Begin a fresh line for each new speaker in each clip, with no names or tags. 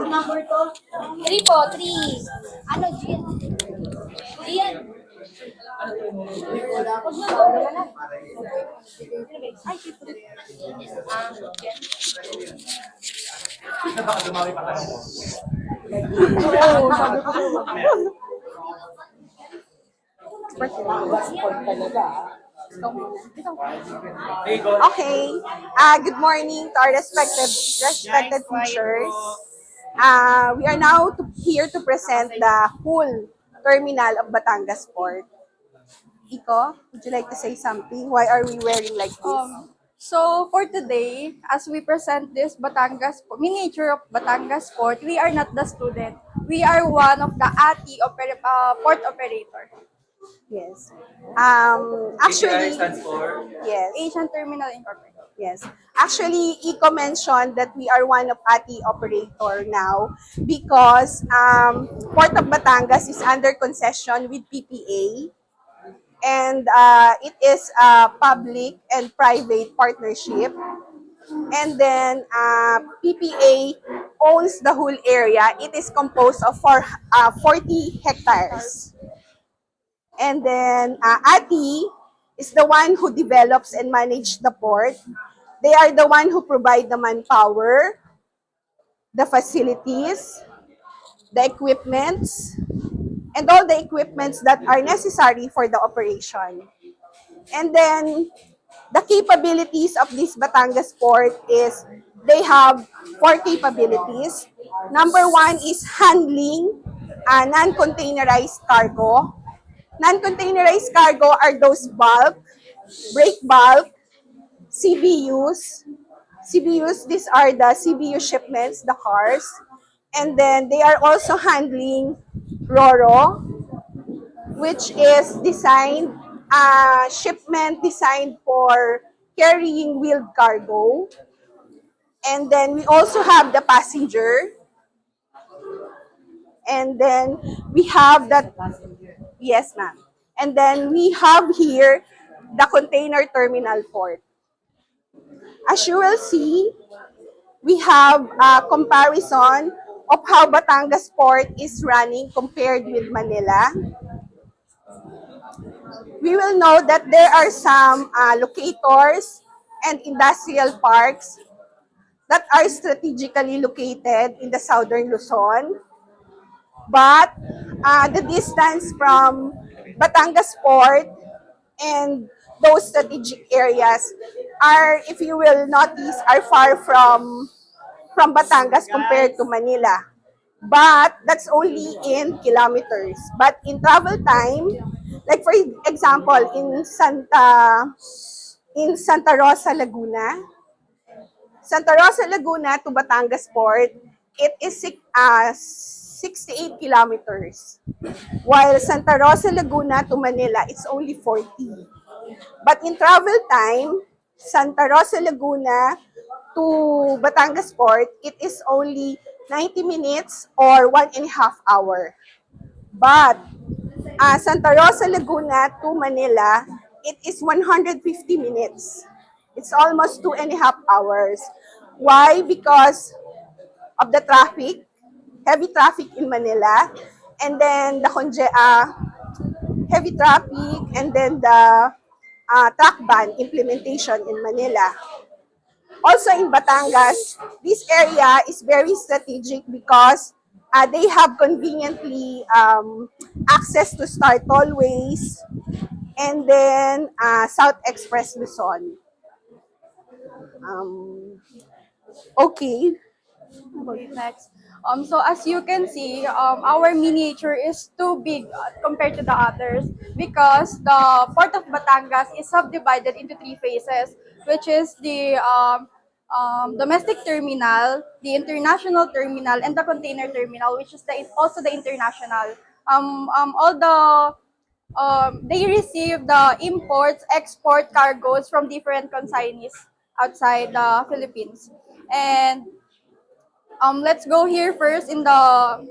number to? 3 po, 3. Ano, Gian? Gian. Huwag na po. Ay,
Okay. Good morning to our respected teachers. We are now here to present the whole terminal of Batangas Port. Iko, would you like to say something? Why are we wearing like this?
So for today, as we present this miniature of Batangas Port, we are not the student. We are one of the port operator.
Yes.
ATI
Actually,
stands for
yes.
Asian Terminal Incorporated.
Yes. Actually, Iko mentioned that we are one of ATI operator now because Port of Batangas is under concession with PPA, and it is a public and private partnership. And then PPA owns the whole area. It is composed of 40 hectares. And then ATI is the one who develops and manages the port. They are the one who provide the manpower, the facilities, the equipments, and all the equipments that are necessary for the operation. And then the capabilities of this Batangas port is they have 4 capabilities. Number 1 is handling non-containerized cargo. Non-containerized cargo are those bulk, break bulk, CBUs. CBUs, these are the CBU shipments, the cars. And then they are also handling RORO, which is designed, shipment designed for carrying wheeled cargo. And then we also have the passenger. And then we have that, yes ma'am. And then we have here the container terminal port. As you will see, we have a comparison of how Batangas port is running compared with Manila. We will know that there are some locators and industrial parks that are strategically located in the southern Luzon. But the distance from Batangas port and those strategic areas are, if you will notice, are far from Batangas compared to Manila. But that's only in kilometers. But in travel time, like for example, in Santa Rosa, Laguna, Santa Rosa, Laguna to Batangas Port, it is 68 kilometers. While Santa Rosa, Laguna to Manila, it's only 40. But in travel time, Santa Rosa, Laguna to Batangas Port, it is only 90 minutes or 1.5 hours. But Santa Rosa, Laguna to Manila, it is 150 minutes. It's almost 2.5 hours. Why? Because of the traffic, heavy traffic in Manila, and then the heavy traffic, and then the truck ban implementation in Manila. Also in Batangas, this area is very strategic because they have conveniently access to Star Tollways and then South Express Luzon. Okay.
Okay, next. So as you can see, our miniature is too big compared to the others because the Port of Batangas is subdivided into 3 phases, which is the domestic terminal, the international terminal, and the container terminal, which is also the international. All the they receive the imports, export cargoes from different consignees outside the Philippines. And let's go here first in the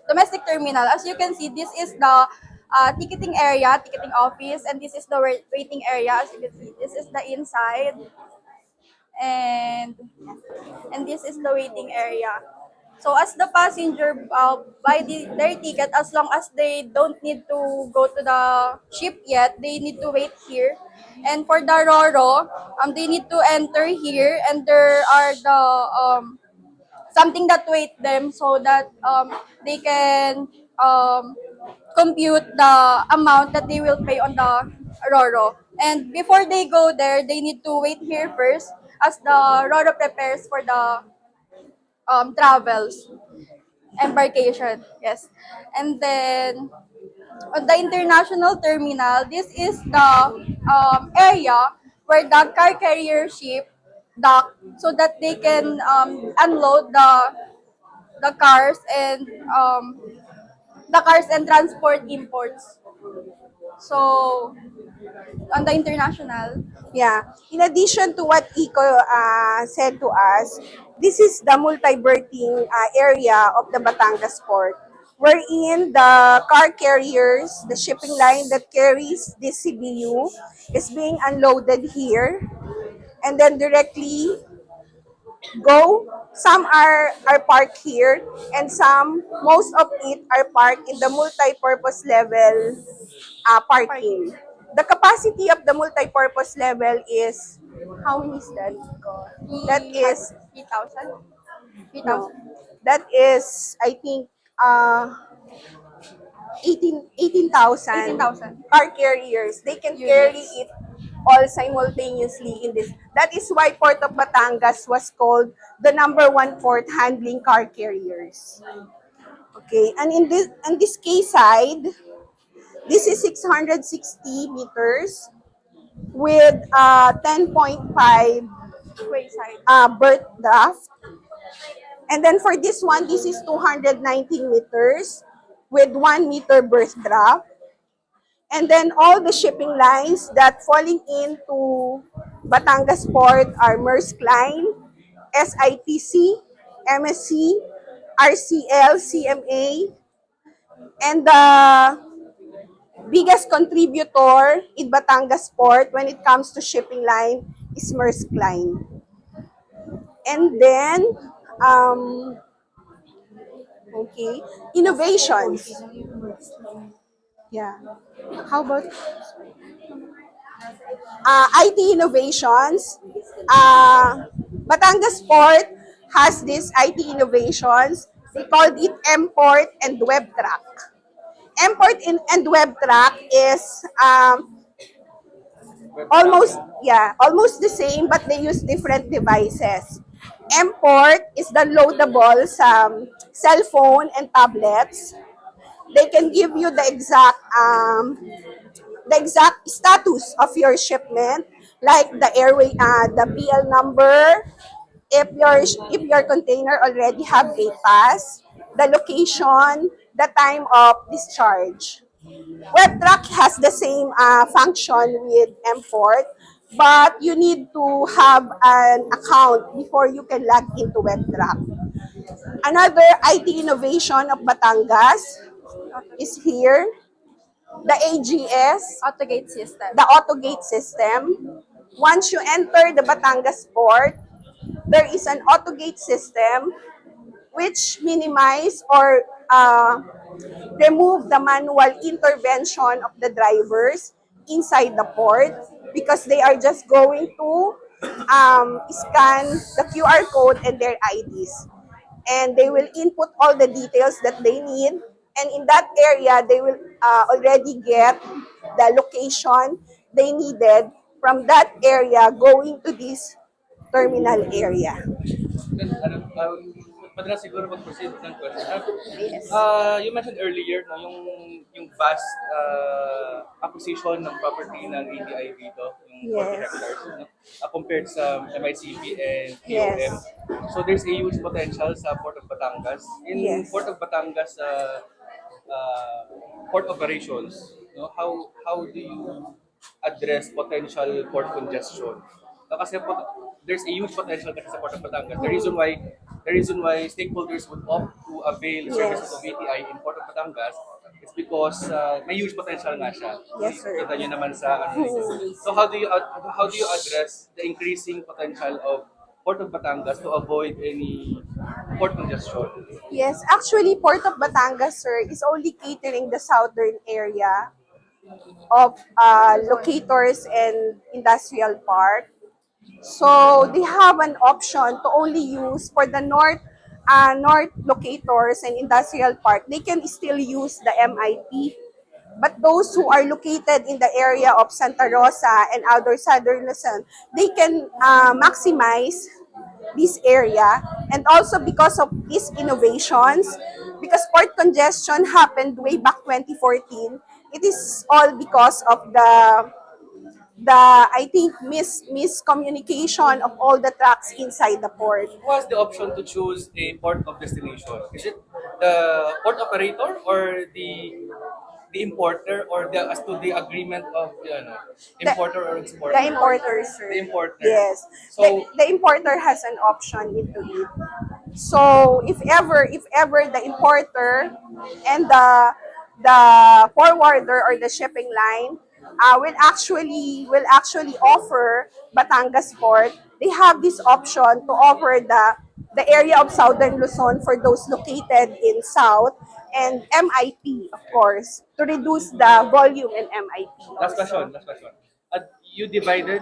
domestic terminal. As you can see, this is the ticketing area, ticketing office, and this is the waiting area. As you can see, this is the inside, and this is the waiting area. So as the passenger buy their ticket, as long as they don't need to go to the ship yet, they need to wait here. And for the Roro, they need to enter here, and there are the something that wait them so that they can compute the amount that they will pay on the Roro. And before they go there, they need to wait here first as the Roro prepares for the travels, embarkation. Yes. And then on the international terminal, this is the area where the car carrier ship dock so that they can unload the cars and transport imports. So on the international,
Yeah. In addition to what Iko said to us, this is the multi-berthing area of the Batangas port, wherein the car carriers, the shipping line that carries this CBU, is being unloaded here, and then directly go. Some are parked here, and most of it are parked in the multi-purpose level parking. The capacity of the multi-purpose level is, how many is that? That is,
3,000?
no,
3,000.
that is, I think, 18,000
18,000
car carriers. They can carry
units.
it all simultaneously in this. That is why Port of Batangas was called the number one port handling car carriers. Okay, and in this case side, this is 660 meters with 10.5
Wayside.
berth draft. And then for this one, this is 219 meters with 1 meter berth draft. And then all the shipping lines that falling into Batangas Port are Maersk Line, SITC, MSC, RCL, CMA, and the biggest contributor in Batangas Port when it comes to shipping line is Maersk Line. And then, um, okay, innovations. Yeah. How about IT innovations? Batangas Port has this IT innovations. They called it Mport and WebTrack. Mport and WebTrack is almost the same, but they use different devices. Mport is downloadable sa cell phone and tablets. They can give you the exact status of your shipment, like the PL number, if your container already have gate pass, the location, the time of discharge. WebTrack has the same function with Mport, but you need to have an account before you can log into WebTrack. Another IT innovation of Batangas is here, the AGS,
Autogate system.
the AutoGate system. Once you enter the Batangas port, there is an AutoGate system which minimize or remove the manual intervention of the drivers inside the port because they are just going to scan the QR code and their IDs. And they will input all the details that they need. And in that area, they will already get the location they needed from that area going to this terminal area.
Then, madalas siguro mag-proceed ng question.
Yes.
You mentioned earlier, no, yung vast acquisition ng property ng ADI dito, yung 40
Yes.
hectares, no, compared sa MICP and
Yes.
POM. So there's a huge potential sa Port of Batangas. In
Yes.
Port of Batangas, port operations, no, how do you address potential port congestion? Kasi there's a huge potential kasi sa Port of Batangas. The reason why stakeholders would opt to avail services of
Yes.
ATI in Port of Batangas is because may huge potential nga siya.
Yes, sir.
Kita niyo naman sa ano ninyo. So how do you address the increasing potential of Port of Batangas to avoid any port congestion?
Yes, actually, Port of Batangas, sir, is only catering the southern area of locators and industrial park. So they have an option to only use for the north locators and industrial park. They can still use the MIP. But those who are located in the area of Santa Rosa and other southern Luzon, they can maximize this area. And also because of these innovations, because port congestion happened way back 2014, it is all because of the I think miscommunication of all the trucks inside the port.
Who has the option to choose a port of destination? Is it the port operator or the importer, or the as to the agreement of the
The,
importer or exporter?
the importer, sir.
The importer.
Yes.
So
The importer has an option into it. So if ever the importer and the forwarder or the shipping line will actually offer Batangas Port, they have this option to offer the area of Southern Luzon for those located in South and MIP, of course, to reduce the volume in MIP
last
also.
question, last question. You divided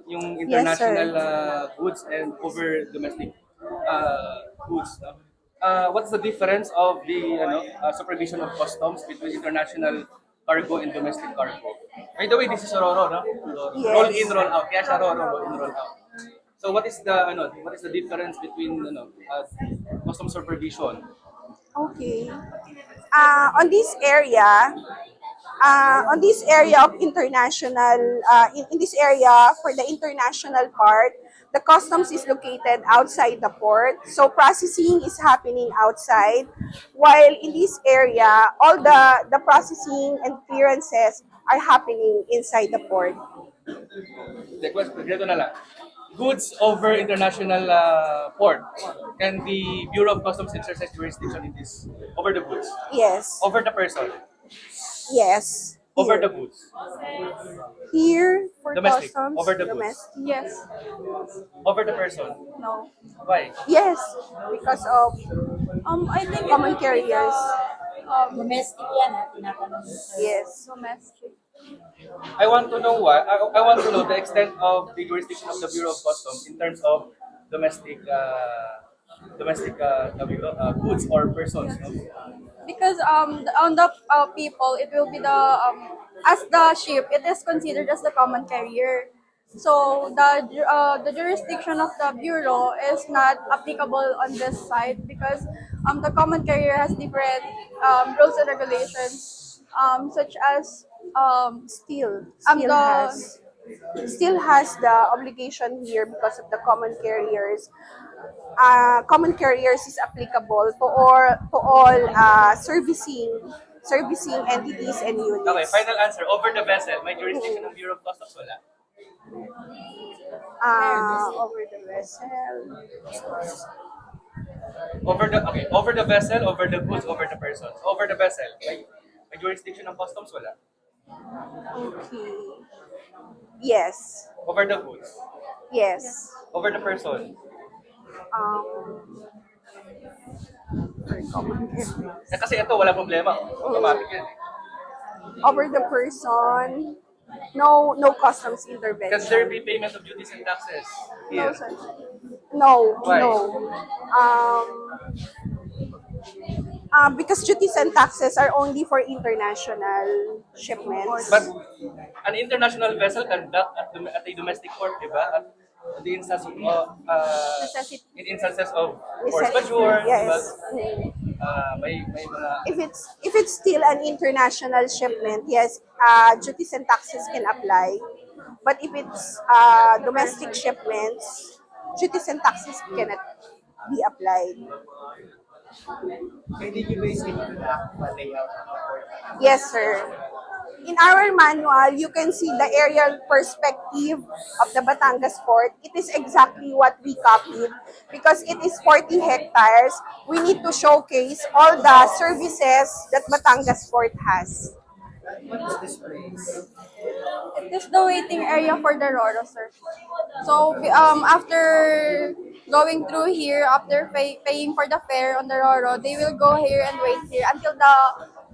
yung
Yes, sir.
international goods and over domestic goods. No? What's the difference of the supervision of customs between international cargo and domestic cargo? By the way, this is Roro, no? Roll in,
Yes.
roll out. Kaya siya Roro, roll in, roll out. So what is the difference between customs supervision?
Okay. On this area of international, in this area for the international part, the customs is located outside the port. So processing is happening outside, while in this area, all the processing and clearances are happening inside the port.
The question, ganito na lang. Goods over international port. Can the Bureau of Customs exercise jurisdiction in this over the goods?
Yes.
Over the person?
Yes.
Over the
Here.
goods?
Here for
Domestic?
customs,
Over the goods?
domestic.
Yes.
Over the person?
No.
Why?
Yes, because of
I think
common
it will be the
carriers.
Domestic yan, ha? Tinatanong mo, sir.
Yes.
domestic.
I want to know why. I want to know the extent of the jurisdiction of the Bureau of Customs in terms of domestic goods or persons. No?
Because on the people, it will be the as the ship, it is considered as the common carrier. So the jurisdiction of the bureau is not applicable on this side because the common carrier has different rules and regulations, such as
Still
the
still has the obligation here because of the common carriers. Common carriers is applicable to all servicing entities and
Okay,
units.
final answer. Over the vessel, may jurisdiction ng Bureau of Customs wala.
Over the vessel.
Over the vessel, over the goods, over the persons. Over the vessel, may jurisdiction ng customs wala.
Okay. Yes.
Over the goods,
Yes.
over the person.
Um, for common carriers.
Kasi ito wala problema. Automatic yan.
Over the person. No customs
Can there be
intervention.
payment of duties and taxes
no
here?
sir.
No,
Why?
no. Um, because duties and taxes are only for international shipments.
But an international vessel can dock at a domestic port, di ba? At the instance of,
Necessity.
in instances of force
Necessity,
majeure, di ba?
yes.
May mga
If it's still an international shipment, yes, duties and taxes can apply. But if it's domestic shipments, duties and taxes cannot be applied.
Pwede nyo ba isip ito na actual layout ng port?
Yes, sir. In our manual, you can see the aerial perspective of the Batangas port. It is exactly what we copied because it is 40 hectares. We need to showcase all the services that Batangas port has.
What is this place?
It is the waiting area for the Roro, sir. So after going through here after paying for the fare on the Roro, they will go here and wait here until the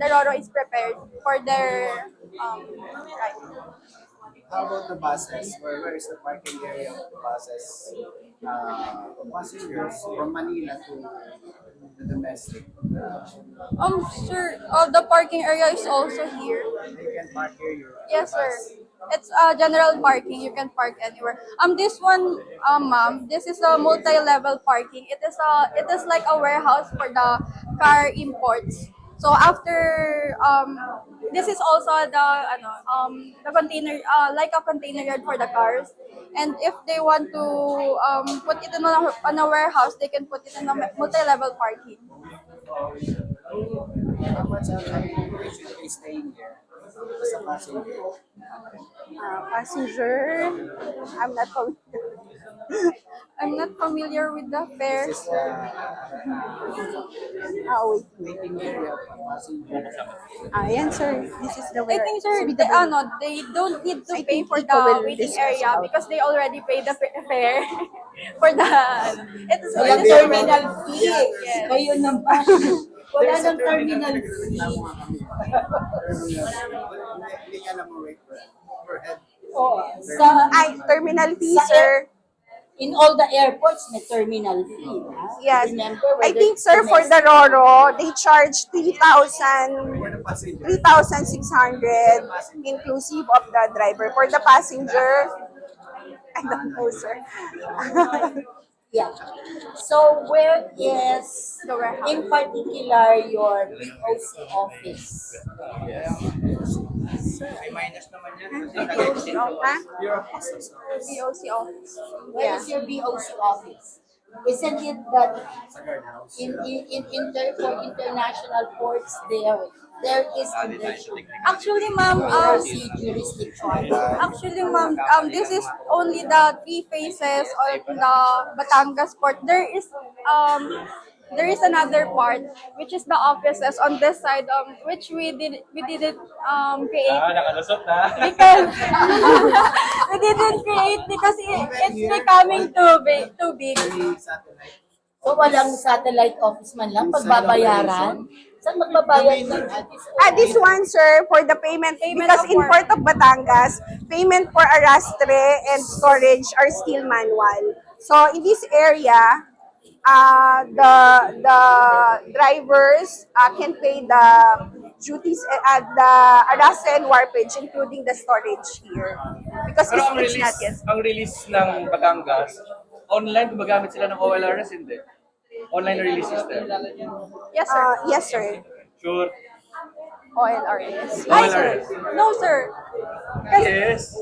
Roro is prepared for their ride.
How about the buses? Where is the parking area of the buses? Passengers from Manila to the domestic.
Sir, the parking area is also here.
They can park here your
Yes, sir.
bus.
It's general parking. You can park anywhere. This one, ma'am, this is a multi-level parking. It is like a warehouse for the car imports. So after this is also the container like a container yard for the cars. And if they want to put it on a warehouse, they can put it in a multi-level parking.
How much should they staying here as a passenger?
Passenger, I'm not familiar.
I'm not familiar with the
This
fares.
is the
Wait.
waiting area of a passenger.
Yan, sir. This is the
I
where.
think, sir, they don't need to
I
pay
think
for
Iko
the
will
waiting
discuss
area
about
because they already paid the fare for the. It's
Walang
it's
terminal fee.
Yes.
Kayo naman. Wala
There's a
nang terminal fee.
Tama kami. Terminal. Hindi ka na mo rate per head.
Oh, sa,
Terminal fee,
Sa
sir.
in all the airports, may terminal fee. Ha?
Yes.
Remember,
I
whether
think,
it's
sir, for the
domestic-
Roro, they charge 3,000,
For the passenger.
3,600 inclusive of the driver. For the passenger, I don't know, sir.
Yeah. So where is,
The warehouse.
in particular, your BOC office?
May minus naman yan.
Ha?
You're a passenger.
BOC office.
Where is your BOC office? Isn't it that
Sa guardhouse.
for international ports there is
Actually, ma'am,
BOC jurisdiction?
this is only the three phases of the Batangas port. There is another part which is the offices on this side, which we didn't create
Nakalusot na.
because we didn't create because it's becoming too big.
May satellite.
So walang satellite office man lang pagbabayaran? Saan magbabayad ng
This one, sir, for the payment, because in Port of Batangas, payment for arrastre and storage are still manual. So in this area, the drivers can pay the duties at the arrastre and warpage, including the storage here. Because
Pero
it's not yet.
ang release ng Batangas, online gumagamit sila ng OLRS, hindi. Online release system.
Yes, sir.
Yes, sir.
Sure.
OLRS.
Hi, sir.
No, sir. Kasi
Yes.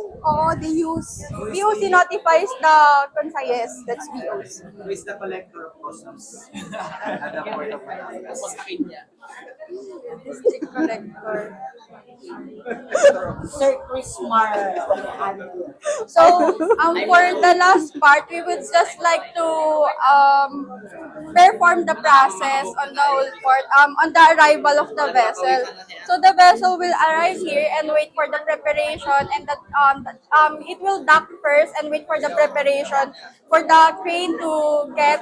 They use.
BOC notifies the consignee.
Yes, that's BOC.
Who is the collector of customs? At the Port of Batangas.
District collector.
Sir Chris Mar.
So, for the last part, we would just like to perform the process on the whole port, on the arrival of the vessel. So the vessel will arrive here and wait for the preparation, and it will dock first and wait for the preparation for the crane to get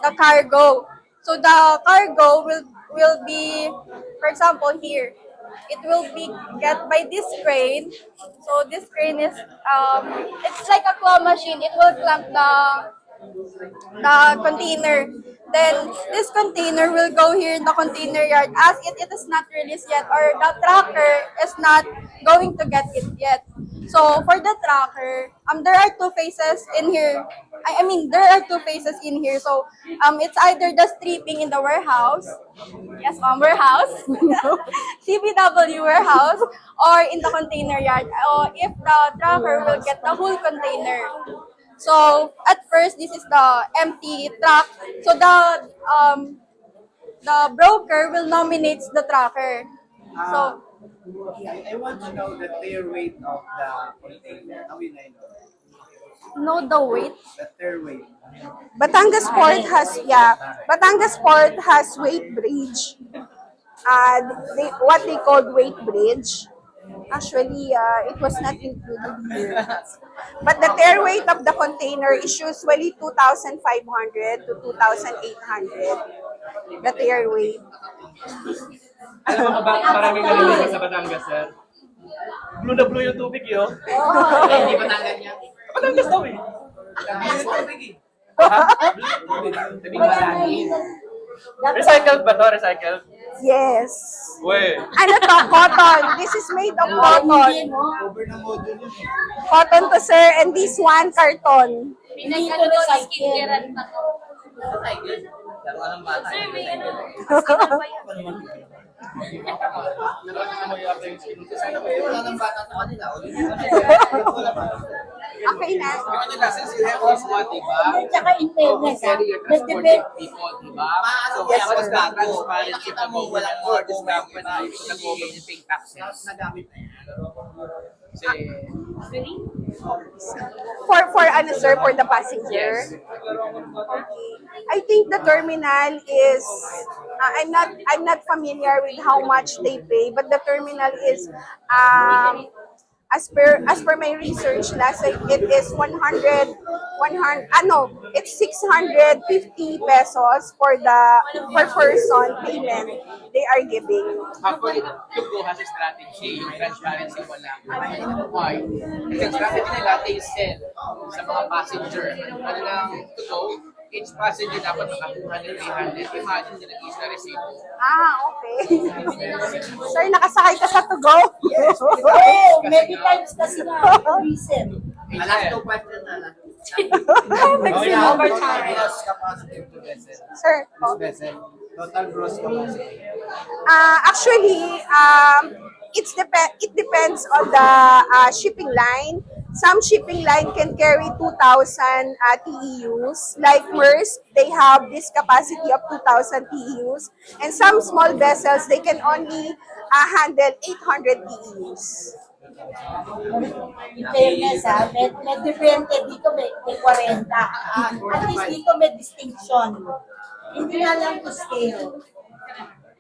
the cargo. So the cargo will be, for example, here. It will be get by this crane. So this crane is it's like a claw machine. It will clamp the container. Then this container will go here in the container yard as it is not released yet, or the tracker is not going to get it yet. So for the tracker, there are two phases in here. I mean, there are two phases in here. So it's either the stripping in the warehouse, yes, warehouse, CBW warehouse, or in the container yard. If the tracker will get the whole container. So at first, this is the empty truck. So the broker will nominate the tracker. So
I want to know the clear weight of the container. How will I know?
know the weight.
The clear weight.
Batangas Port has weight bridge. What they call weight bridge. Actually, it was not included here. But the tare weight of the container is usually 2,500 to 2,800. The tare weight.
Alam mo ba, maraming naliligo sa Batangas, sir. Blue na blue yung tubig yun.
Hindi ba tanggal niya?
Batangas daw eh. Recycled ba to? Recycled?
Yes.
Uy.
Ano to? Cotton. This is made of
Hindi
cotton.
mo.
Cover ng module yun eh.
Cotton to, sir. And this one, carton.
Hindi ito recycle.
Skincare na to. Sir, may ano, skin ba yan?
Wala nang bata sa kanila.
Okay na.
Since you have this one, diba?
Tsaka in fairness, ha?
Carrier
Nagdepend.
transporting people, diba? So,
Yes,
kaya mas
sir.
transparency pa mo walang more this company to the government paying taxes.
Nagamit na yan.
Kasi,
For ano, sir, for the passenger. Okay. I think the terminal is I'm not familiar with how much they pay, but the terminal is as per my research last night, it is 100 it's 650 pesos for the per person payment they are giving.
actually, to go has a strategy, yung transparency wala. Why? Kasi ang strategy nila, they sell sa mga passenger. Ano lang, to go, each passenger dapat makakuha ng 300. Imagine nila is na receipt.
Okay. Sir, nakasakay ka sa to go?
Oh, many times kasi na reason.
Alas 2 pa na lang.
Nag-overtime.
Capacity of the vessel.
Sir,
This vessel. Total gross capacity.
actually, it depends on the shipping line. Some shipping line can carry 2,000 TEUs. Like Maersk, they have this capacity of 2,000 TEUs. And some small vessels, they can only handle 800 TEUs.
In fairness, ha? May depende. Dito may 40. At least dito may distinction. Hindi na lang to scale.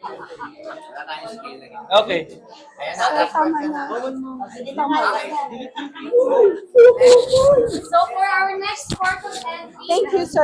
Wala tayong scale na ganyan.
Okay.
Ayan na.
Tama na.
Sige na nga.
So for our next port of entry,
Thank you, sir.